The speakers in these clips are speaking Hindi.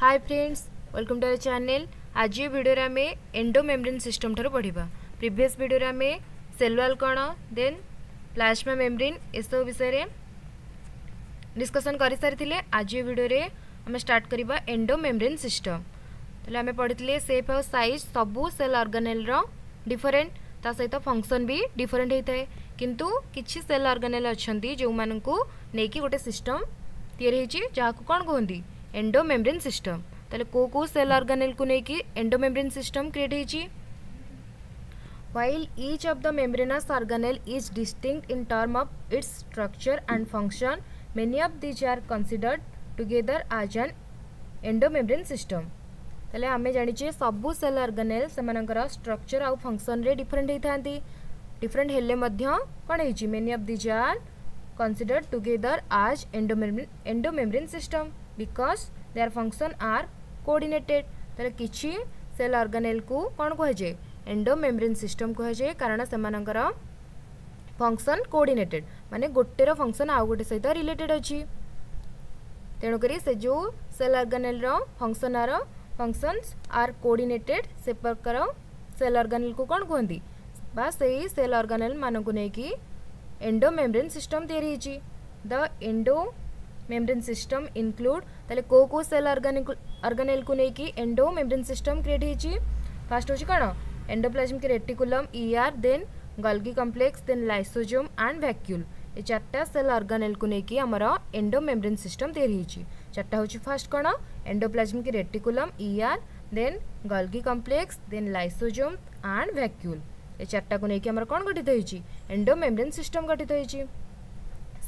Hi friends, welcome to our channel. आज ये वीडियो आम एंडो मेम्ब्रेन सिस्टम ठार पढ़ा। प्रीवियस वीडियो आम सेल वॉल कौन देन प्लाज्मा मेम्ब्रेन ये सब विषय डिस्कसन कर सारी। आज ये वीडियो आम स्टार्ट करवा एंडो मेम्ब्रेन सिस्टम। तो आम पढ़ी शेप और साइज सबू सेल ऑर्गेनेल डिफरेंट, ता सहित फंक्शन भी डिफरेंट होता है। किंतु किछि सेल ऑर्गेनेल अच्छा जो मानू नहीं गोटे सिस्टम तैयारी जहाँ कौन कहती एंडो मेम्ब्रेन सिस्टम। ताले को सेल ऑर्गेनेल को लेकिन एंडो मेम्ब्रेन सिस्टम क्रिएट होती। While each of the membranous organelle is distinct in terms of its structure and function, many of these are considered together as an endomembrane system. ताले आमे जानिचे सबु सेल ऑर्गेनेल सेमानकर स्ट्रक्चर आउ फंक्शन रे डिफरेंट होइथांती। डिफरेंट हेले मध्य कोन हेची many of these are considered together as endomembrane system because their function are coordinated. ताले किछि सेल ऑर्गेनेल को कोन कह जाय एंडोमेम्ब्रेन सिस्टम कह जाए, कारण सेमानकर फंक्शन कोऑर्डिनेटेड माने गोटेर फंक्शन आउ गोटे सहित रिलेटेड अच्छी। तेणुकरी से जो cell organelle functions are coordinated से प्रकार सेल ऑर्गेनेल को कौन कहती बा सही सेल ऑर्गेनेल मान को लेकिन एंडोमेम्ब्रेन सिस्टम तैयारी होती। द एंडोमेम्ब्रेन सिस्टम इनक्लूड ताले को सेल ऑर्गेनेल को लेकिन एंडोमेम्ब्रेन सिस्टम क्रिएट होती। फास्ट होची कौन endoplasmic reticulum ER then Golgi complex then lysosome and vacuole. ये चार्टा सेल ऑर्गेनेल को लेकिन आमर एंडोमेम्ब्रेन सिस्टम तैयारी होती। चार्टा होची फास्ट कौन endoplasmic reticulum ER then Golgi complex then lysosome and vacuole. ये चार्टा को लेकिन आमर कौन गठित होती एंडोमेम्ब्रेन सिस्टम गठित होती।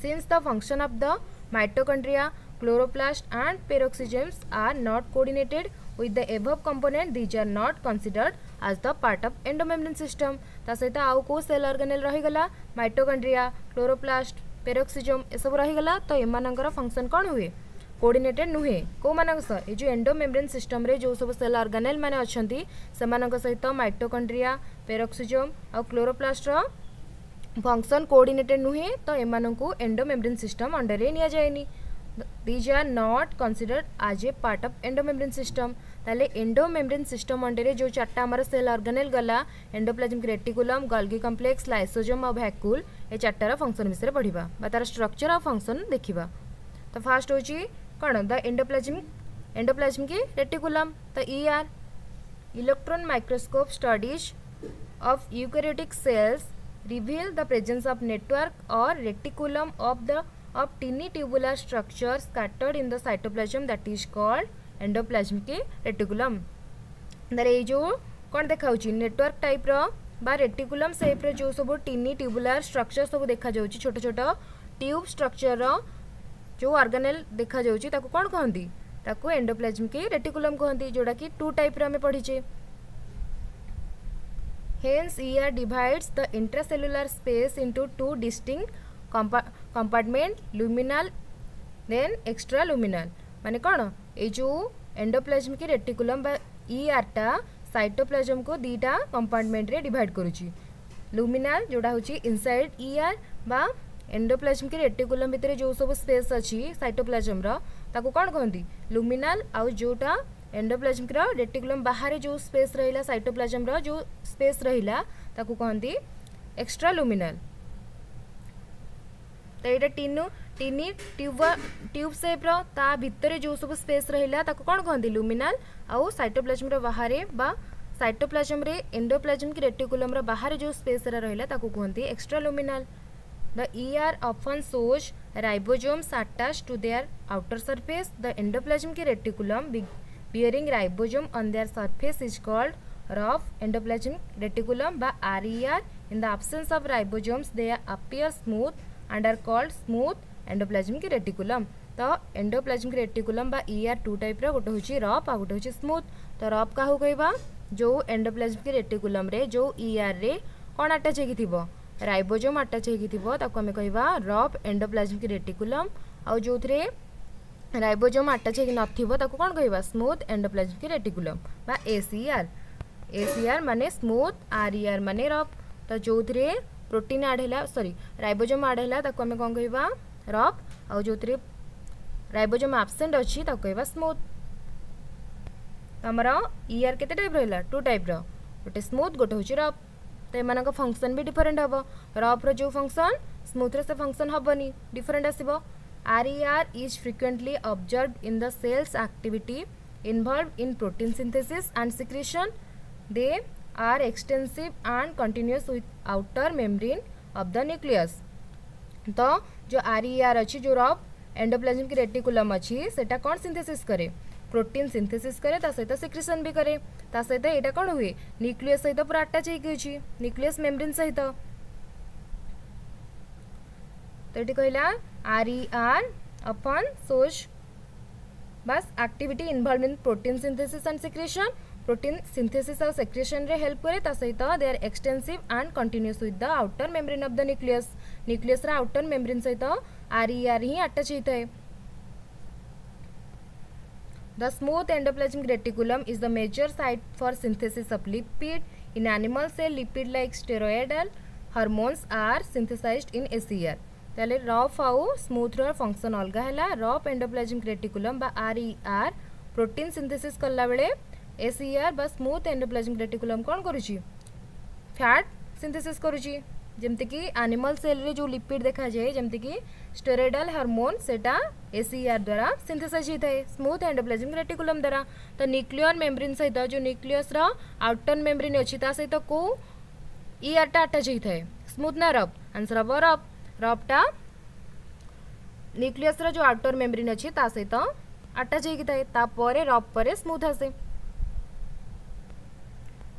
Since the function of the mitochondria chloroplast and peroxisomes are not coordinated with the above component, these are not considered as the part of endomembrane system. ता सहित आउ को सेल ऑर्गेनेल रहीगला माइटोकॉन्ड्रिया क्लोरोप्लास्ट पेरोक्सिजम ए सब रहीगला। तो एमानकर फंक्शन कौन हुए कोऑर्डिनेटेड नुहे को मानक सह ए जो एंडोमेम्ब्रेन सिस्टम रे जो सब सेल ऑर्गेनेल माने अछंती सेमानक सहित माइटोकॉन्ड्रिया पेरोक्सिजम और क्लोरोप्लास्ट रो फंक्शन कोऑर्डिनेटेड नुहे। तो एमानकु एंडोमेम्ब्रेन सिस्टम अंडर रे निया जायनी। These are not considered as a part of endomembrane system. ताले एंडोमेम्ब्रेन सिस्टम अंडर जो चार्टा आमर सेल ऑर्गेनेल गला endoplasmic reticulum Golgi complex lysosome और वैक्यूल ये चार्टार फंक्शन विषय पढ़ा बा तार स्ट्रक्चर और फंक्शन देखा। तो फास्ट होची कौन द एंडोप्लाज्मिक रेटिकुलम। तो ER electron microscope studies of eukaryotic cells reveal the presence of network और reticulum of tiny tubular structure scattered in the cytoplasm that is called endoplasmic reticulum. दरे जो कौन देखा नेटवर्क टाइप रो बा रेटिकुलम शेप रे जो सब टिनी ट्यूबुलर स्ट्रक्चर सब देखा जाउची छोट छोट ट्यूब स्ट्रक्चर रो जो ऑर्गेनेल देखा जाउची ताको कौन कहंती ताको एंडोप्लाज्मिक रेटिकुलम कहंती, जोड़ा कि टू टाइप रे हमें पढ़ीचे। Hence ER divides the intracellular space into two distinct compartment luminal then extra luminal. माने कौन ये जो एंडोप्लाज्मिक रेटिकुलम बा ईआरटा साइटोप्लाज्म को दीटा कंपार्टमेंट रे डिवाइड करुची। लुमिनाल जोड़ा होची इनसाइड ईआर बा एंडोप्लाज्मिक रेटिकुलम भितर जो सब स्पेस अच्छी साइटोप्लाज्म रो ताको कौन कहंती लुमिनाल। आउ जोटा एंडोप्लाज्मिक रेटिकुलम बाहर जो स्पेस रहिला साइटोप्लाज्म रो जो स्पेस रहिला ताको कहंती एक्स्ट्रा लुमिनाल। तो ये टिनी ट्यूब शेप रो ता भितर जो सब स्पेस रहिला ताको कौन कहंती लुमिनाल। आउ साइटोप्लाज्म रो बाहर बा साइटोप्लाज्म रे एंडोप्लाज्मिक रेटिकुलम रो बाहर जो स्पेस रहिला ताको कहंती extra luminal. The ER often shows ribosomes attached to their outer surface. The endoplasmic reticulum bearing ribosome on their surface is called rough endoplasmic reticulum by RER. In the absence of ribosomes they appear smooth and are called smooth endoplasmic reticulum. तो एंडोप्लाज्मिक रेटिकुलम बा ईआर टू टाइप रो गोटे होची रफ आ गोटे होची स्मूथ। तो रफ काहू कहबा जो एंडोप्लाज्मिक रेटिकुलम रे जो ईआर रे कोन अटैच हेकी थिबो राइबोसोम अटैच हेकी थिबो ताको हमें कहबा रफ एंडोप्लाज्मिक रेटिकुलम। आ जो थरे राइबोसोम अटैच हेकी नथिबो ताको कोन कहबा स्मूथ एंडोप्लाज्मिक रेटिकुलम बा एसीआर। एसीआर माने स्मूथ, आरईआर माने रफ। तो जो थरे प्रोटीन ऐड हैला सॉरी राइबोसोम ऐड हैला ताको हमें कोन कहबा रफ। आ जो थरे राइबोसोम एब्सेंट अच्छी ताको कहबा स्मूथ। आमर ईआर केते टाइप रहा 2 टाइप गोटे स्मूथ गोटे हूँ रफ तो एम फंक्शन भी डिफरेंट हम रफ्र जो फंक्शन स्मूथ से फंक्शन हेनी डिफरेंट आसो RER is frequently observed in the cell's activity involved in protein synthesis and secretion. They are extensive and continuous with outer membrane of the nucleus. तो जो RER अच्छी जो रफ एंडोप्लाज्मिक रेटिकुलम अच्छी सेटा कौन सिंथेसिस करे प्रोटीन सिंथेसिस करे ता सहित सिक्रेशन भी करे ता सहित एटा कौन हुए न्यूक्लियस सहित पूरा अटैच होइछि न्यूक्लियस मेम्ब्रेन सहित तो ये कहला RER अपन सोच बस activity involve in protein synthesis and secretion protein synthesis और सेक्रेशन रे हेल्प करे ता सहित they are extensive and continuous with the outer membrane of the nucleus nucleus रा आउटर मेम्ब्रेन सहित RER ही अटैच होता है The smooth endoplasmic reticulum is the major site for synthesis of lipid. In animal cell, lipid-like steroidal hormones are synthesized in SER. ताले रफ आउ स्मूथ रो फंक्शन अलग है रफ एंडोप्लाज्मिक रेटिकुलम बा RER प्रोटीन सिंथेसिस करला बेले SER बा स्मूथ एंडोप्लाज्मिक रेटिकुलम कौन करुची फैट सिंथेसिस करुची जमती कि एनिमल सेल रे जो लिपिड देखा जाए जमती कि स्टेरॉइडल हार्मोन सेटा SER द्वारा सिंथेसाइज होता है स्मूथ एंडोप्लाज्मिक रेटिकुलम द्वारा तो न्यूक्लियर मेम्ब्रेन सहित जो न्यूक्लियस रो आउटर मेम्ब्रेन अच्छी ता सहित को ER टा अटैच होता है स्मूथ ना रफ आंसर हम रफ रफटा न्यूक्लियस रो जो आउटर मेम्ब्रेन अच्छी ता सहित अटैच होता है रफ पर स्मूथ आसे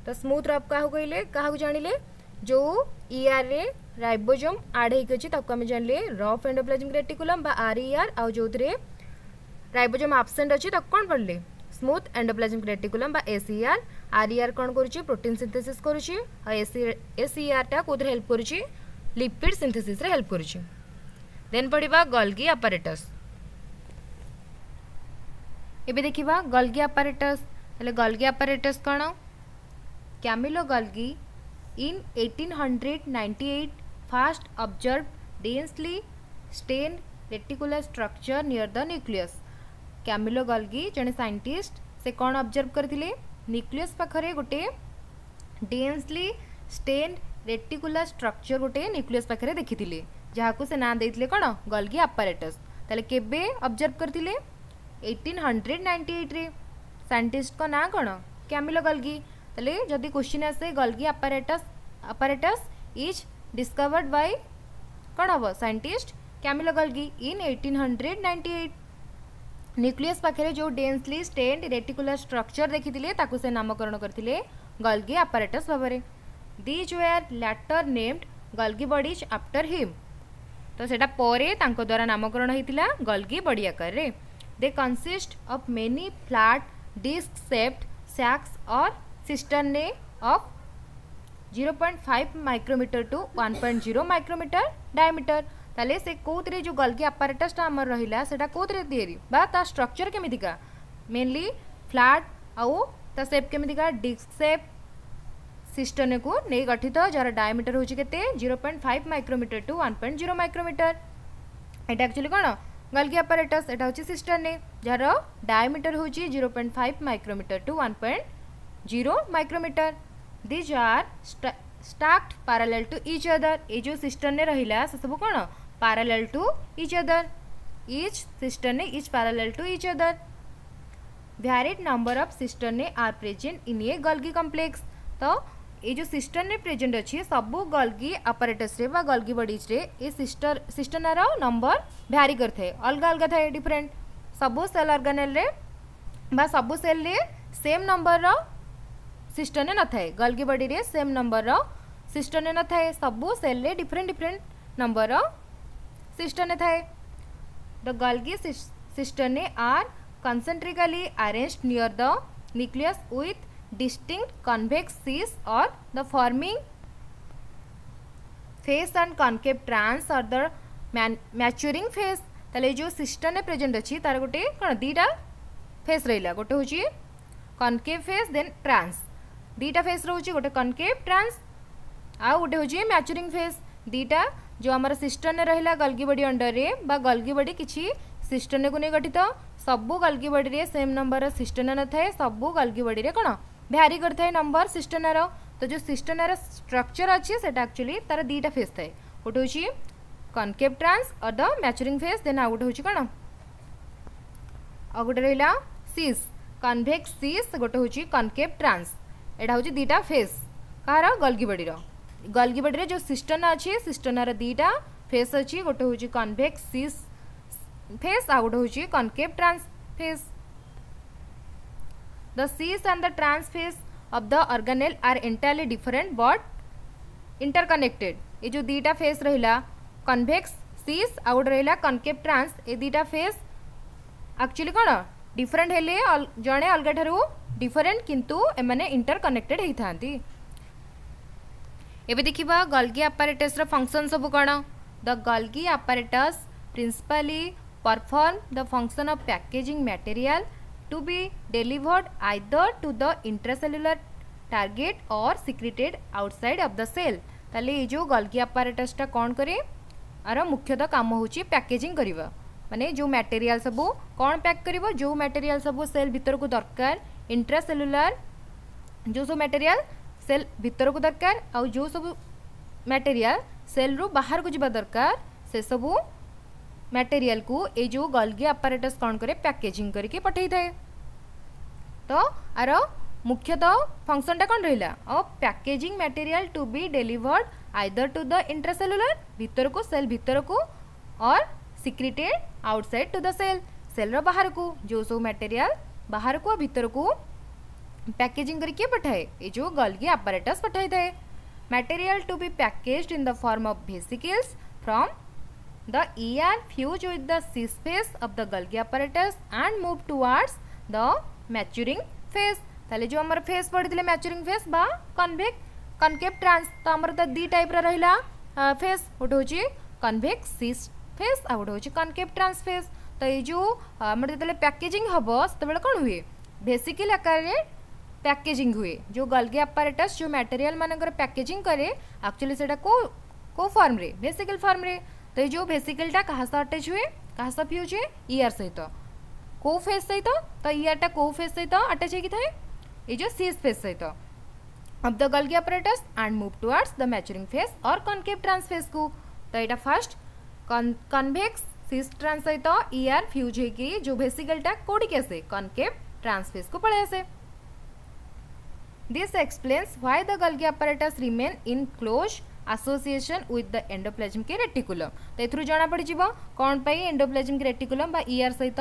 तो स्मूथ रफ क्या कहले क्या जानिले जो ER रे राइबोसोम ऐड होइक अछि तब हम जानले रफ एंडोप्लाज्मिक रेटिकुलम बा RER आ जो राइबोसोम एब्सेंट अछि तब कोन पढ़ले स्मूथ एंडोप्लाज्मिक रेटिकुलम बा SER RER कोन करूछि प्रोटीन सिंथेसिस करूछि आ SER टा कोथरे हेल्प करूछि लिपिड सिंथेसिस रे हेल्प करूछि देन पढ़िबा गोल्गी apparatus एबे देखिबा गोल्गी apparatus तले गोल्गी apparatus कोन Camillo Golgi in 1898 first observed densely stained reticular structure near the nucleus Camillo Golgi जने साइंटिस्ट से कौन ऑब्जर्व करथिले न्यूक्लियस पाखरे गोटे डेंसली स्टेन्ड रेटिकुलर स्ट्रक्चर गोटे न्यूक्लियस पाखरे देखिथिले जहाको से नाम देथिले कोन गोल्गी apparatus ताले केबे ऑब्जर्व करथिले 1898 रे साइंटिस्ट को ना कोन कैमिलो गोल्गी ताले जदि क्वेश्चन आसे Golgi apparatus is discovered by कौन हम साइंटिस्ट कैमिलो गोल्गी इन 1898 न्यूक्लियस पाखे जो डेंसली स्टेन्ड रेटिकुलर स्ट्रक्चर देखी ताकू से नामकरण करथिले गोल्गी apparatus भाव these were later named Golgi bodies after him तो सेटा परे तांको द्वारा नामकरण होइतिला गोल्गी बॉडी आकार रे they consist of many flat disc shaped sacs और cisternae of 0.5 micrometer to 1.0 micrometer diameter ताले से कोथरे जो गोल्गी apparatus टा हमर रहिला सेटा कोथरे तयारी बा ता स्ट्रक्चर केमितिका मेनली फ्लैट आउ ता शेप केमितिका डिस्क शेप सिस्टर्ने को नै गठित जार डायमीटर होची केते 0.5 माइक्रोमीटर टू 1.0 माइक्रोमीटर एटा एक्चुअली कोन गोल्गी apparatus एटा होची सिस्टर्ने जार डायमीटर होची 0.5 micrometer to 1.0 micrometre These are stacked parallel to each other. ये जो सिस्टम ने रहिला से सब कोन parallel to each other. Each system ने is parallel to each other. Varied number of system ने are present in a Golgi complex. तो ये जो सिस्टम ने प्रेजेंट अच्छी सबू गोल्गी apparatus रे बा गोल्गी बॉडीज रे ये सिस्टम रा नंबर भ्यारी करथे अलग अलग थाए डिफरेंट सबू सेल ऑर्गेनेल रे बा सबू सेल रे सेम नंबर रो सिस्टम ने न थाए गोल्गी बॉडी रे सेम नंबर रो सिस्टम ने न थाए सबू सेल रे डिफरेंट डिफरेंट नंबर रो सिस्टम ने थाए द गोल्गी सिस्टम ने are concentrically arranged near the nucleus with distinct convex sheaths or the forming face and concave trans or the maturing face ताले जो सिस्टम ने प्रेजेंट अच्छी तार गोटे कौन दीटा फेस रहा गोटे हूँ कनकेव फेस देन ट्रांस दीटा फेस रोचे गोटे कनकेव ट्रांस आ गोटे हूँ मैचुरिंग फेस दीटा जो आमर सिस्टम ने रहा गोल्गी बॉडी अंडर रे बा गोल्गी बॉडी किसी सिस्टम को नहीं गठित सबू गल्गी बॉडी रे सेम नंबर सिस्टोना न थाए सबू गल्गी बॉडी रे कोन भ्यारी करथाए नंबर सिस्टोनार। तो जो सिस्टोनार स्ट्रक्चर अच्छी से एक्चुअली तार दीटा फेस थाए गोटे हूँ कनकेव ट्रांस और द मैच्योरिंग फेस देन आ गोटे हूँ कौन आ गोटे रहा सीस कन्वेक्स सीस गोटे हूँ कनकेव ट्रांस एटा हूँ दीटा फेस कहार गल्गी बॉडी जो सिस्टोना अच्छी सिस्टोनार दीटा फेस अच्छी गोटे हूँ कन्वेक्स सीस फेस आ गोटे हूँ concave trans face. The cis and the trans face of the organelle are entirely different but interconnected। ये जो दीटा फेस रहिला कन्वेक्स cis आ गोटे रहिला कनकेव ट्रांस ए दीटा फेस एक्चुअली कौन डिफरेंट हेले जड़े अलग ठारू डिफरेंट किंतु एमाने इंटरकनेक्टेड होई थांती। एबे देखिबा गल्गी apparatus रो फंक्शन सब कौन the Golgi apparatus principally perform the function of packaging material to be delivered either to the intracellular target or secreted outside of the cell। ताले ये जो गल्गी apparatus टा कौन करे आर मुख्यतः काम होची पैकेजिंग करिवा माने जो मटेरियल सब कौन पैक करिवो जो मटेरियल सब सेल भीतर को दरकार इंट्रासेलुलर जो सब मटेरियल सेल भीतर को दरकार आ जो सब मटेरियल सेल रु बाहर को जिबा दरकार से सब मटेरियल को ए जो गल्गी apparatus कौन करे पैकेजिंग करके पठेई थाए। तो आर मुख्यतः फंक्शन टा कौन रहिला और packaging material to be delivered either to the intracellular भीतर को सेल भीतर को or secreted outside to the cell रो बाहर को जो सब मटेरियल बाहर को भीतर को पैकेजिंग करके पठाए ये जो गल्गी apparatus पठाई थाए। Material to be packaged in the form of vesicles from the ER fuse with the cis phase of the Golgi apparatus and move towards the maturing phase। ताले जो हमर फेस पड़िथिले मैच्योरिंग फेस बा कनकेव ट्रांस तो हमर त दी टाइप रा रहिला फेस गोटे होची कन्वेक्स सिस फेस आ गोटे होची कनकेव ट्रांस फेस। तो ये जो हमर जतले पैकेजिंग हबो तबेले कोन हुए वेसिकल आकार रे पैकेजिंग हुए जो गल्गी apparatus जो मटेरियल मानकर पैकेजिंग करे एक्चुअली सेटा को फॉर्म रे वेसिकल फॉर्म रे। तो जो वेसिकलटा कहा सह अटैच हुए कहा सह फ्यूज हुए ईआर सहित को फेस सहित तो ईआरटा को फेस सहित अटैच होगी थाए ये जो सीस फेस सहित of the Golgi apparatus and move towards the maturing face और कनकेव ट्रांस फेस को। तो यहाँ फर्स्ट कन्वेक्स सीस ट्रांस सहित ईआर फ्यूज होगी जो वेसिकलटा कोडी के आसे कनकेव ट्रांस फेस को पळे आसे। This explains why the Golgi apparatus remain in close association with the endoplasmic reticulum. तो एथुरु जाना पड़ी जीवो कोन पई एंडोप्लाज्मिक रेटिकुलम बा ईआर सहित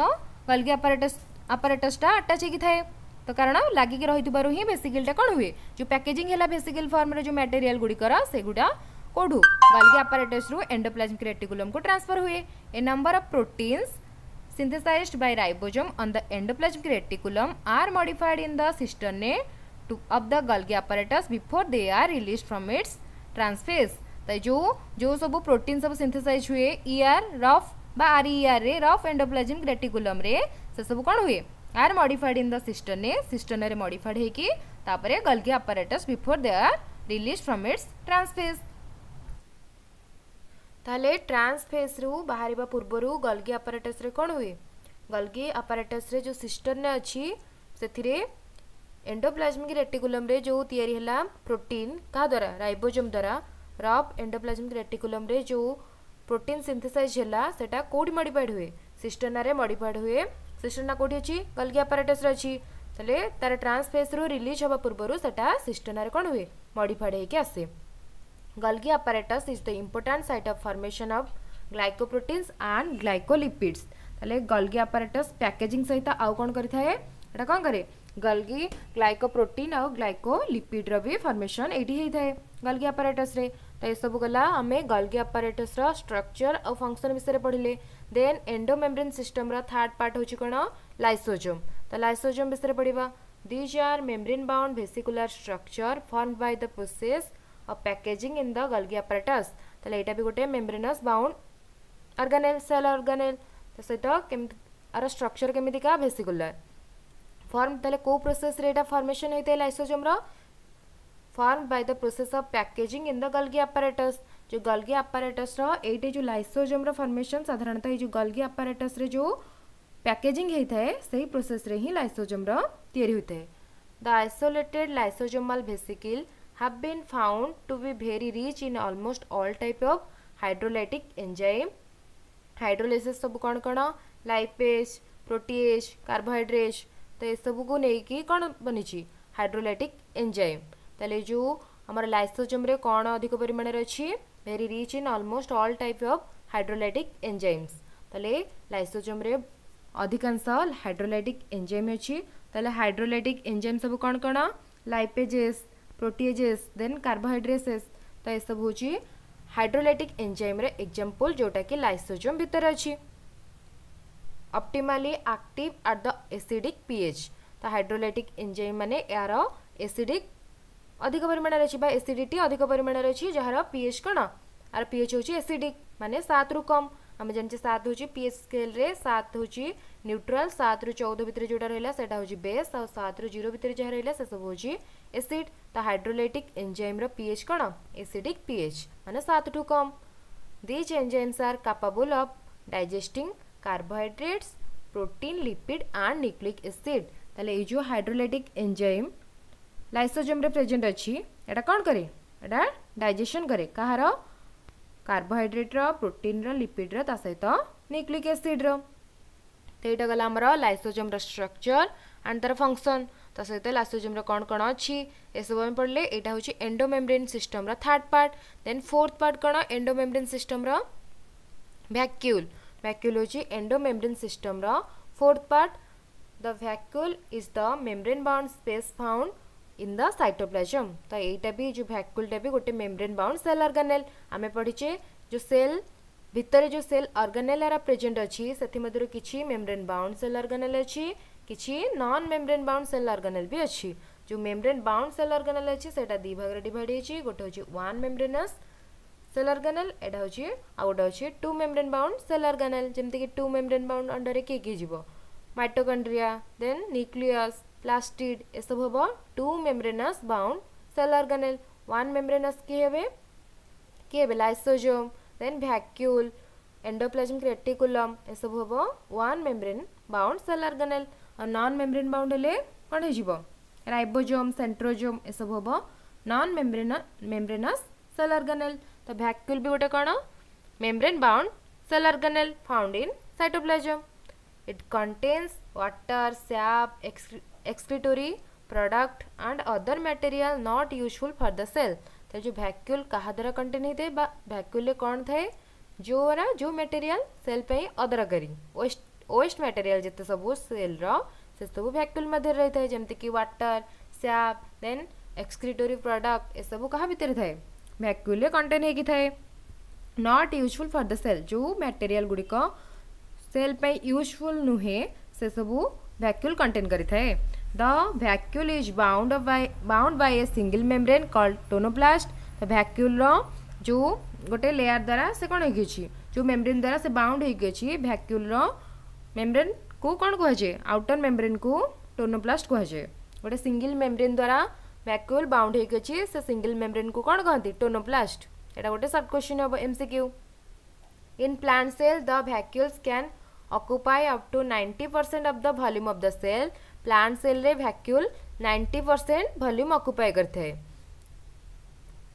गल्गी apparatus टा अटैच होगी थाए। तो कारण लागिक रहितबारु ही वेसिकलटा कोन हुए जो पैकेजिंग हैला वेसिकल फॉर्म रे जो मटेरियल गुडीकर से गुडा कोडू गल्गी apparatus रु एंडोप्लाज्मिक रेटिकुलम को ट्रांसफर हुए। A number of proteins synthesized by ribosome on the endoplasmic reticulum are modified in the cistern of the Golgi apparatus before they are released from its trans face. तो जो सब प्रोटीन सब सिंथेसाइज हुए ईआर रफ बा आरईआर रे रफ एंडोप्लाज्मिक रेटिकुलम रे से सब कौन हुए are modified in the cisternae रे मॉडिफाइड हेकी तापरे Golgi apparatus before they are release from its trans face. ताले ट्रांसफेस रु बाहरिबा पूर्वरु गल्गी apparatus रे कौन हुए गल्गी apparatus रे जो सिस्टन अच्छी से एंडोप्लाज्मिक रेटिकुलम रे जो तैयारी हैला प्रोटीन का द्वारा राइबोसोम द्वारा रफ एंडोप्लाज्मिक रेटिकुलम रे जो प्रोटीन सिंथेसाइज हैला सेटा कोडी मॉडिफाइड हुए सिस्टना रे मॉडिफाइड हुए। सिस्टना कोडी अछि गल्गी apparatus रे अछि तले तार ट्रांसफेस रु रिलीज होबा पूर्वरु सेटा सिस्टना रे कोन हुए मॉडिफाइड हेके आसे। गल्गी apparatus is the important site of formation of glycoproteins and glycolipids. तले गल्गी apparatus पैकेजिंग सहित आउ कोन करिथाए एटा कोन करे गल्गी ग्लाइकोप्रोटीन और ग्लाइकोलिपिड रो भी फॉर्मेशन एठी हेई थाए गल्गी apparatus रे। तो ये सब गला हमें गल्गी apparatus रो स्ट्रक्चर और फंक्शन विषय पढ़िले। देन एंडोमेम्ब्रेन सिस्टम रो थर्ड पार्ट होची कोन लाइसोसोम। तो लाइसोसोम विषय पढ़िबा these are membrane bound vesicular structure formed by the process of packaging in the Golgi apparatus। तो एटा भी गोटे membranes bound organelle cell organelle तो सेटा केम आर स्ट्रक्चर केमिति का वेसिकुलर फॉर्म तले को प्रोसेस रेटा फॉर्मेशन होते लाइसोसोम रो form by the process of packaging in the Golgi apparatus। जो गल्गी apparatus रो एटे जो लाइसोसोम रो फॉर्मेशन साधारणतः जो गल्गी apparatus रे जो पैकेजिंग होता है सही प्रोसेस रे ही लाइसोजोम रो तैयारी होता है। The isolated lysosomal vesicle have been found to be very rich in almost all type of hydrolytic enzyme। Hydrolysis सब कौन कौन लाइपेज प्रोटीएज कार्बोहाइड्रेट तो ये सब को लेकिन कौन बनी हाइड्रोलाइटिक एंजाइम। ताले जो हमारे लाइसोजोम रे कौन अधिक परिमाण अच्छी very rich in almost all type of hydrolytic enzymes. ताले लाइसोजोम रे अधिकांश हाइड्रोलाइटिक एंजाइम अच्छी। ताले हाइड्रोलाइटिक एंजाइम सब कौन कौन लाइपेजेस प्रोटीएजेस देन कार्बोहाइड्रेसेस तो ये सब हूँ हाइड्रोलाइटिक एंजाइम रे एग्जांपल जोटा कि लाइसोजोम भीतर अच्छी। Optimally active at the acidic pH तो हाइड्रोलाइटिक एंजाइम माने यार एसिडिक अधिक परिमाण अच्छी एसिडिटी अधिक परिमाण अच्छी जार पीएच कौन आर पीएच हूँ एसिडिक माने 7 रु कम। आम जानते 7 हूँ पीएच स्केल रे 7 हूँ न्यूट्रल 7 रु 14 भितर जोटा रहा सेटा हूँ बेस और 7 रु 0 भितर जहाँ रहा से सब हूँ एसिड तो हाइड्रोलाइटिक एंजाइम रो पीएच कौन एसिडिक पीएच माने 7 टू कम। These enzymes are capable of digesting carbohydrates protein lipid and nucleic acid. ताले ये जो हाइड्रोलाइटिक एंजाइम लाइसोजोम रे प्रेजेंट अच्छी एटा कौन करे एटा डाइजेशन करे कहार कार्बोहाइड्रेट रो प्रोटीन रो लिपिड रो ता सहित न्यूक्लिक एसिड रो। तो यहाँ गला आमर लाइसोजोम रो स्ट्रक्चर एंड तार फंक्शन तो सहित लाइसोजोम रो कौन कौन अच्छी ये सब आम पढ़ले। यहाँ हूँ एंडोमेम्ब्रेन सिस्टम रो third part then fourth part कौन एंडोमेम्ब्रेन सिस्टम रो वैक्यूल। वैक्यूल हूँ एंडोमेम्ब्रेन सिस्टम रो fourth part. The vacuole is the membrane bound space found in the cytoplasm. तो यहीटा भी जो वैक्यूलटा भी गोटे मेम्ब्रेन बाउंड सेल ऑर्गेनेल आम पढ़ीचे जो सेल भितर जो सेल ऑर्गेनेल यार प्रेजेंट अच्छी से किसी मेम्ब्रेन बाउंड सेल ऑर्गेनेल अच्छी किसी non membrane bound cell organelle भी अच्छी। जो मेम्ब्रेन बाउंड सेल ऑर्गेनेल अच्छी सेटा दी भाग रे डिवाइड होची गोटे होची वन मेम्ब्रेनस सेल ऑर्गेनेल एटा होची आ गोटे होची two membrane bound cell organelle. जेमति कि टू मेम्ब्रेन बाउंड अंडर रे के जीवो माइटोकॉन्ड्रिया देन न्यूक्लियस प्लास्टिड ए सब हबो two membranes bound cell organelle. One membranes के हेबे lysosome then vacuole endoplasmic reticulum ए सब हबो one membrane bound cell organelle. और नॉन मेम्ब्रेन बाउंड हेले कौन हो राइबोजोम सेंट्रोजोम ए सब हबो नॉन मेम्ब्रेनस सेल ऑर्गेनेल। तो वैक्यूल भी गोटे कौन membrane bound cell organelle found in cytoplasm. It contains water sap excretory product and other material not useful for the cell. तो जो वैक्यूल कहा द्वारा कंटेन होते हैं वैक्यूल कौन थाए जो मटेरियल सेल पे अदरकारी वेस्ट मटेरियल जिते सब सेल से सब वैक्यूल मध्य रही है जमती कि water sap then excretory product ए सब कहा भितर थाए वैक्यूल कंटेन होगी थाए। Not useful for the cell जो मटेरियल गुड़िक सेल पे यूजफुल नुहे से सब वैक्यूल कंटेन करि थाए। The vacuole is bound by a single membrane called tonoplast. तो वैक्यूल जो गोटे लेयर द्वारा से कौन होगी जो मेम्ब्रेन द्वारा से बाउंड होगी वैक्यूल मेम्ब्रेन को कौन कहुए आउटर मेम्ब्रेन को टोनोप्लास्ट कहुए। गोटे सिंगल मेम्ब्रेन द्वारा वैक्यूल बाउंड होगी से सिंगल मेम्ब्रेन को कौन कहते टोनोप्लास्ट। एटा गोटे शॉर्ट क्वेश्चन हम MCQ. In plant cell the vacuoles can occupy up to 90% of the volume of the cell। Plant cell रे वैक्यूल 90% वॉल्यूम ऑक्युपाई करते हैं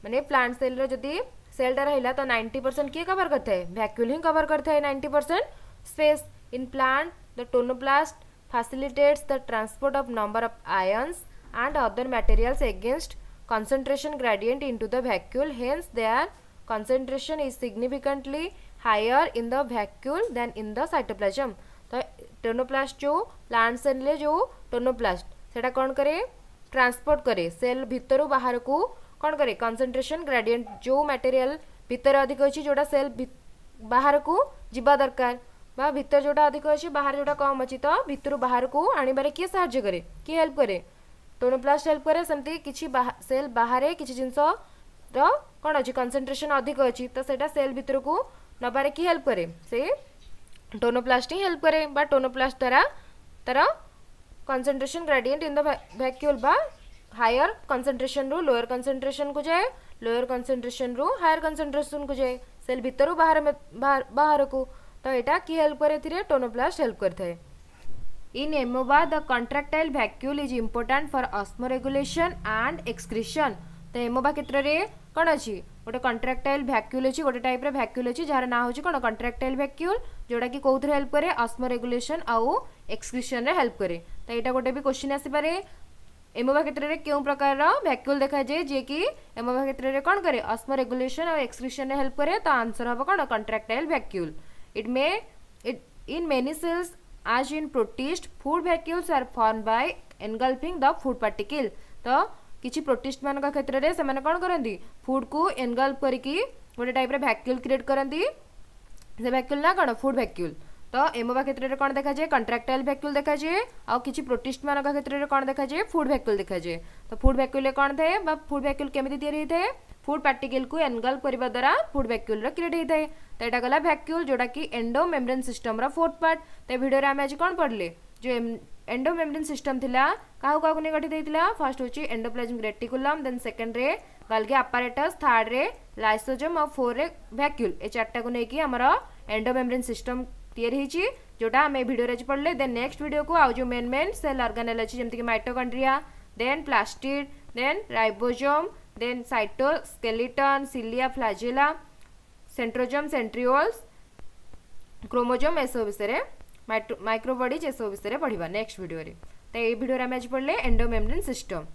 माने प्लांट सेल रे जदि सेलटा रहिला तो 90% किए कवर करते हैं वैक्यूल ही कवर करते हैं 90% space. In plant the tonoplast facilitates the transport of number of ions and other materials against concentration gradient into the vacuole, hence their concentration is significantly higher in the vacuole than in the cytoplasm। तो टोनोप्लास्ट जो प्लांट सेल ले जो टोनोप्लास्ट सेटा कौन करे ट्रांसपोर्ट करे सेल भितर बाहर को कौन करे कंसंट्रेशन ग्रेडियंट जो मटेरियल भितर अधिक अच्छी जोटा सेल बाहर को जीवा दरकार बा भितर जोटा अधिक अच्छी बाहर जोटा कम अच्छी तो भितर बाहर को आनिबारे किए साहाय्य करे किए हेल्प करे टोनोप्लास्ट हेल्प करे सेमती किछि सेल बाहर किछि जिंस रो कौन अच्छी कंसंट्रेशन अधिक अच्छी तो सेटा सेल भितर को नबारे की हेल्प करे से टोनोप्लास्ट ही हेल्प करे बा टोनोप्लास्ट द्वारा तार concentration gradient in the vacuole बा हायर कंसंट्रेशन रु लोअर कंसंट्रेशन को जाए लोअर कंसंट्रेशन रु हायर कंसंट्रेशन को जाए सेल भितर बाहर को तो यहाँ की हेल्प करे थी टोनोप्लास्ट हेल्प करता है। In amoeba the contractile vacuole is important for osmoregulation and excretion. तो एमोबा क्षेत्र में कौन अच्छी गोटे कंट्राक्टाइल वैक्यूल अच्छी गोटे टाइप वैक्यूल अच्छी जार ना हूँ कौन कंट्राक्टाइल वैक्यूल जोटा कि कौन हेल्प करे ऑस्मोरेगुलेशन आउ एक्सक्रीशन रे हेल्प करे। तो यहाँ गोटे भी क्वेश्चन आसीपे एमोबा क्षेत्र में क्यों प्रकार वैक्यूल देखा जाए जे कि एमोबा क्षेत्र में कौन करे ऑस्मोरेगुलेशन और एक्सक्रीशन रे हेल्प करे। तो आंसर हम कौन contractile vacuole. It may it in many cells as in protist food vacuoles are formed by engulfing the food particle। तो किसी प्रोटिस्ट मान क्षेत्र में से कौन करती फूड को एनगल्फ करके गोटे टाइप वैक्यूल क्रिएट करती से वैक्यूल ना कौन फूड वैक्यूल। तो एमोबा क्षेत्र में कौन देखा जाए कंट्राक्टाइल वैक्यूल देखा जाए आउ किसी प्रोटिस्ट मान क्षेत्र में कौन देखा जाए फूड वैक्यूल देखा जाए। तो फूड वैक्यूल कौन थाए फूड वैक्यूल केमिति तैयारी होता है फूड पार्टिकल को एनगल्फ करने द्वारा फूड वैक्यूल क्रिएट होता है। तो यहाँ गला वैक्यूल जोटा कि एंडो मेम्ब्रेन सिस्टम रो फोर्थ पार्ट। तो वीडियो रे आम आज कौन पढ़ले जो एंडो मेम्ब्रेन सिस्टम थिला काहू काहू नहीं गठित होता फर्स्ट होची एंडोप्लाज्मिक रेटिकुलम देन सेकंड रे गल्गी apparatus थर्ड रे लाइसोजोम और फोर रे वैक्यूल ए चारटा को लेकिन आमर एंडो मेम्ब्रेन सिस्टम तैयारी होची जोटा आम वीडियो रे पढ़ले। देन नेक्स्ट वीडियो को आउ जो मेन सेल ऑर्गेनेल अच्छी जमती mitochondria then plastid then ribosome then cytoskeleton cilia flagella centrosome centrioles chromosome एसब विषय माइक्रोबॉडीज एसब विषय पढ़ा नेक्स्ट वीडियो रे। तो ये वीडियो में आज पढ़ले एंडो मेम्ब्रेन सिस्टम।